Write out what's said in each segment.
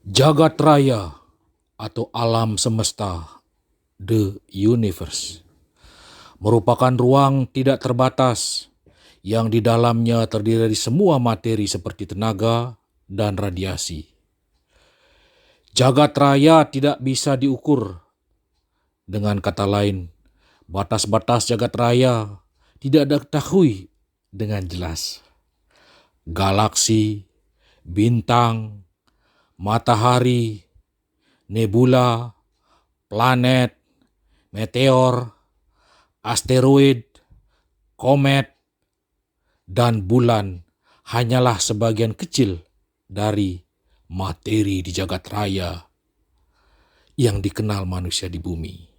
Jagat raya atau alam semesta, the universe, merupakan ruang tidak terbatas yang di dalamnya terdiri dari semua materi seperti tenaga dan radiasi. Jagat raya tidak bisa diukur. Dengan kata lain, batas-batas jagat raya tidak diketahui dengan jelas. Galaksi, bintang, matahari, nebula, planet, meteor, asteroid, komet, dan bulan hanyalah sebagian kecil dari materi di jagat raya yang dikenal manusia di bumi.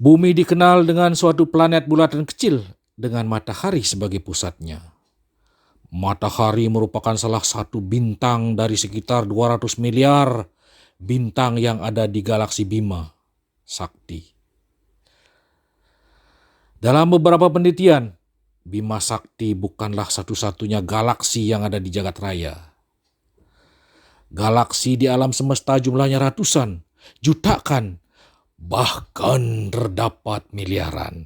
Bumi dikenal dengan suatu planet bulatan kecil dengan matahari sebagai pusatnya. Matahari merupakan salah satu bintang dari sekitar 200 miliar bintang yang ada di galaksi Bima Sakti. Dalam beberapa penelitian, Bima Sakti bukanlah satu-satunya galaksi yang ada di jagat raya. Galaksi di alam semesta jumlahnya ratusan, jutaan, bahkan terdapat miliaran.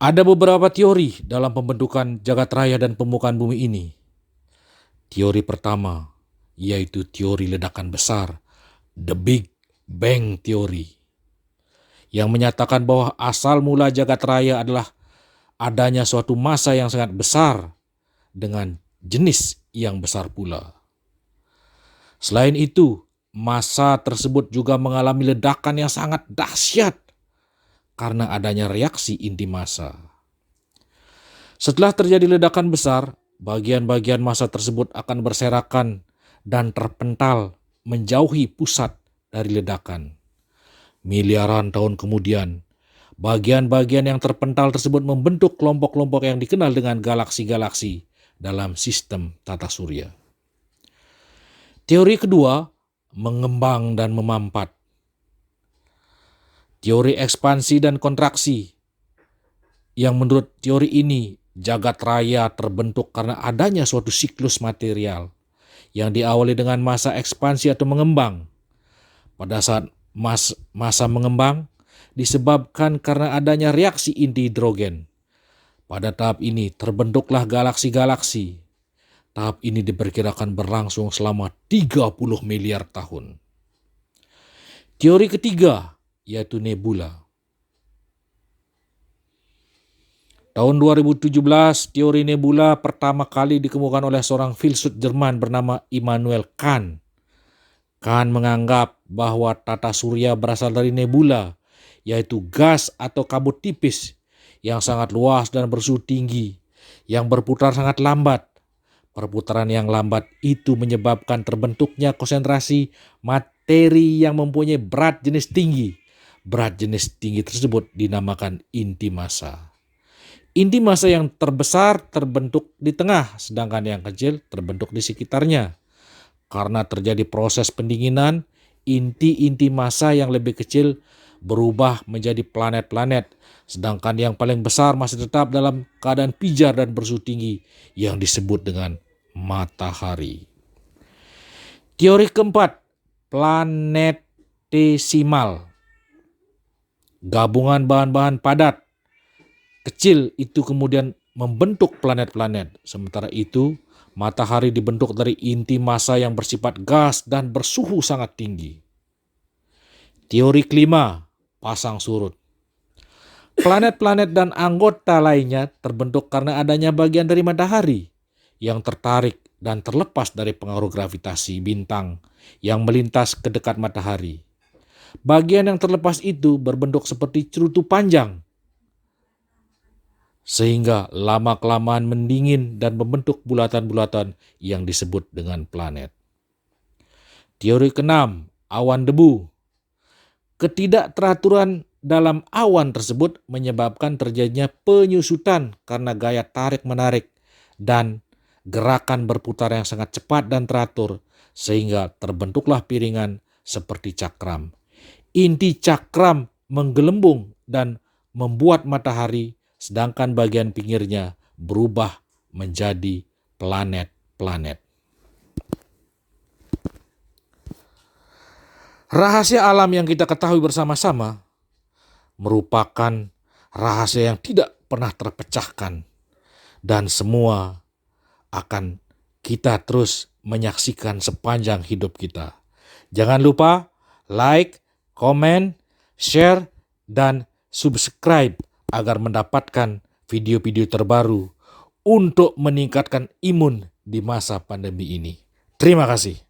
Ada beberapa teori dalam pembentukan jagat raya dan permukaan bumi ini. Teori pertama yaitu teori ledakan besar, The Big Bang Theory, yang menyatakan bahwa asal mula jagat raya adalah adanya suatu massa yang sangat besar dengan jenis yang besar pula. Selain itu, massa tersebut juga mengalami ledakan yang sangat dahsyat karena adanya reaksi inti massa. Setelah terjadi ledakan besar, bagian-bagian massa tersebut akan berserakan dan terpental menjauhi pusat dari ledakan. Miliaran tahun kemudian, bagian-bagian yang terpental tersebut membentuk kelompok-kelompok yang dikenal dengan galaksi-galaksi dalam sistem tata surya. Teori kedua, mengembang dan memampat. Teori ekspansi dan kontraksi, yang menurut teori ini jagat raya terbentuk karena adanya suatu siklus material yang diawali dengan masa ekspansi atau mengembang. Pada saat masa mengembang disebabkan karena adanya reaksi inti hidrogen. Pada tahap ini terbentuklah galaksi-galaksi. Tahap ini diperkirakan berlangsung selama 30 miliar tahun. Teori ketiga yaitu nebula. Tahun 2017, teori nebula pertama kali dikemukakan oleh seorang filsuf Jerman bernama Immanuel Kant. Kant menganggap bahwa tata surya berasal dari nebula, yaitu gas atau kabut tipis yang sangat luas dan bersuhu tinggi, yang berputar sangat lambat. Perputaran yang lambat itu menyebabkan terbentuknya konsentrasi materi yang mempunyai berat jenis tinggi. Berat jenis tinggi tersebut dinamakan inti massa. Inti massa yang terbesar terbentuk di tengah, sedangkan yang kecil terbentuk di sekitarnya. Karena terjadi proses pendinginan, inti-inti massa yang lebih kecil berubah menjadi planet-planet, sedangkan yang paling besar masih tetap dalam keadaan pijar dan bersuhu tinggi yang disebut dengan matahari. Teori keempat, planetesimal. Gabungan bahan-bahan padat kecil itu kemudian membentuk planet-planet. Sementara itu, matahari dibentuk dari inti massa yang bersifat gas dan bersuhu sangat tinggi. Teori kelima, pasang surut. Planet-planet dan anggota lainnya terbentuk karena adanya bagian dari matahari yang tertarik dan terlepas dari pengaruh gravitasi bintang yang melintas ke dekat matahari. Bagian yang terlepas itu berbentuk seperti cerutu panjang, sehingga lama-kelamaan mendingin dan membentuk bulatan-bulatan yang disebut dengan planet. Teori keenam, awan debu. Ketidakteraturan dalam awan tersebut menyebabkan terjadinya penyusutan karena gaya tarik-menarik dan gerakan berputar yang sangat cepat dan teratur, sehingga terbentuklah piringan seperti cakram. Inti cakram menggelembung dan membuat matahari, sedangkan bagian pinggirnya berubah menjadi planet-planet. Rahasia alam yang kita ketahui bersama-sama merupakan rahasia yang tidak pernah terpecahkan, dan semua akan kita terus menyaksikan sepanjang hidup kita. Jangan lupa like, komen, share, dan subscribe agar mendapatkan video-video terbaru untuk meningkatkan imun di masa pandemi ini. Terima kasih.